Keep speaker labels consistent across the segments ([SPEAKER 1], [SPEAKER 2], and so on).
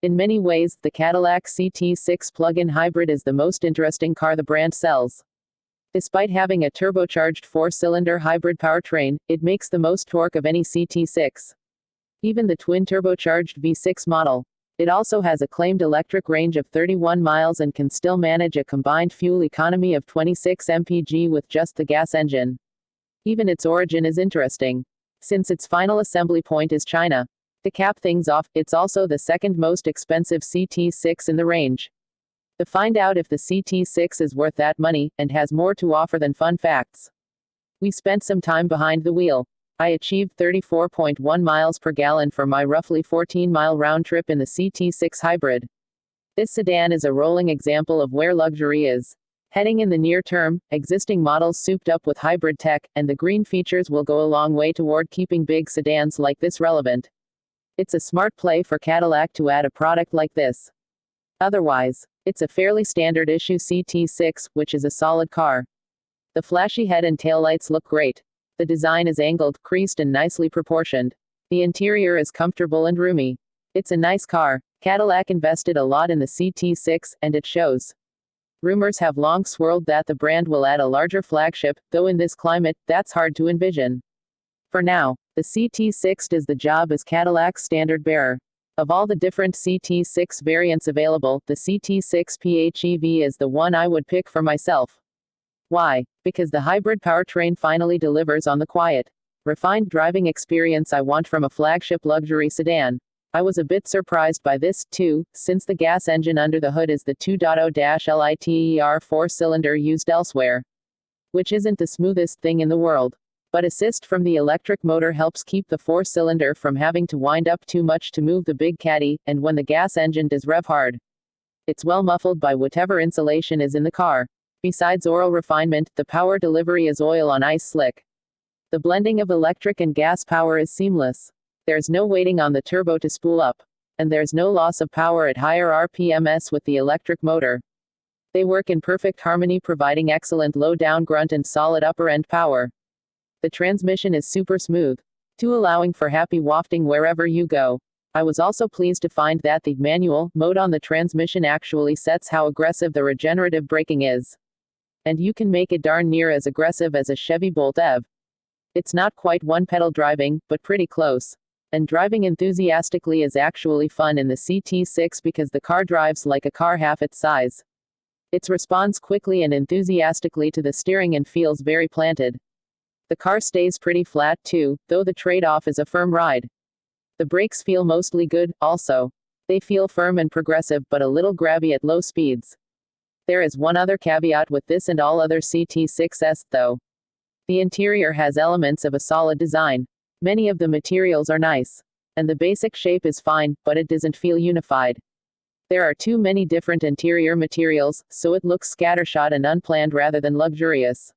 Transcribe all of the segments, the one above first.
[SPEAKER 1] In many ways, the Cadillac CT6 Plug-in Hybrid is the most interesting car the brand sells. Despite having a turbocharged 4-cylinder hybrid powertrain, it makes the most torque of any CT6. Even the twin-turbocharged V6 model. It also has a claimed electric range of 31 miles and can still manage a combined fuel economy of 26 mpg with just the gas engine. Even its origin is interesting, since its final assembly point is China. To cap things off, it's also the second most expensive CT6 in the range. To find out if the CT6 is worth that money, and has more to offer than fun facts, we spent some time behind the wheel. I achieved 34.1 miles per gallon for my roughly 14-mile round trip in the CT6 Hybrid. This sedan is a rolling example of where luxury is heading in the near term. Existing models souped up with hybrid tech, and the green features will go a long way toward keeping big sedans like this relevant. It's a smart play for Cadillac to add a product like this. Otherwise, it's a fairly standard issue CT6, which is a solid car. The flashy head and taillights look great. The design is angled, creased, and nicely proportioned. The interior is comfortable and roomy. It's a nice car. Cadillac invested a lot in the CT6, and it shows. Rumors have long swirled that the brand will add a larger flagship, though in this climate, that's hard to envision. For now, the CT6 does the job as Cadillac's standard bearer. Of all the different CT6 variants available, the CT6 PHEV is the one I would pick for myself. Why? Because the hybrid powertrain finally delivers on the quiet, refined driving experience I want from a flagship luxury sedan. I was a bit surprised by this, too, since the gas engine under the hood is the 2.0-liter 4-cylinder used elsewhere, which isn't the smoothest thing in the world. But assist from the electric motor helps keep the 4-cylinder from having to wind up too much to move the big caddy, and when the gas engine does rev hard, it's well muffled by whatever insulation is in the car. Besides oral refinement, the power delivery is oil on ice slick. The blending of electric and gas power is seamless. There's no waiting on the turbo to spool up. And there's no loss of power at higher RPMs with the electric motor. They work in perfect harmony, providing excellent low-down grunt and solid upper-end power. The transmission is super smooth, too, allowing for happy wafting wherever you go. I was also pleased to find that the manual mode on the transmission actually sets how aggressive the regenerative braking is. And you can make it darn near as aggressive as a Chevy Bolt EV. It's not quite one-pedal driving, but pretty close. And driving enthusiastically is actually fun in the CT6 because the car drives like a car half its size. It responds quickly and enthusiastically to the steering and feels very planted. The car stays pretty flat too, though the trade-off is a firm ride. The brakes feel mostly good, also. They feel firm and progressive but a little grabby at low speeds. There is one other caveat with this and all other CT6s, though. The interior has elements of a solid design. Many of the materials are nice. And the basic shape is fine, but it doesn't feel unified. There are too many different interior materials, so it looks scattershot and unplanned rather than luxurious.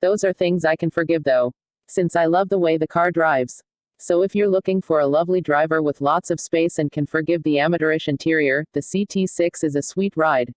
[SPEAKER 1] Those are things I can forgive though, since I love the way the car drives. So if you're looking for a lovely driver with lots of space and can forgive the amateurish interior, the CT6 is a sweet ride.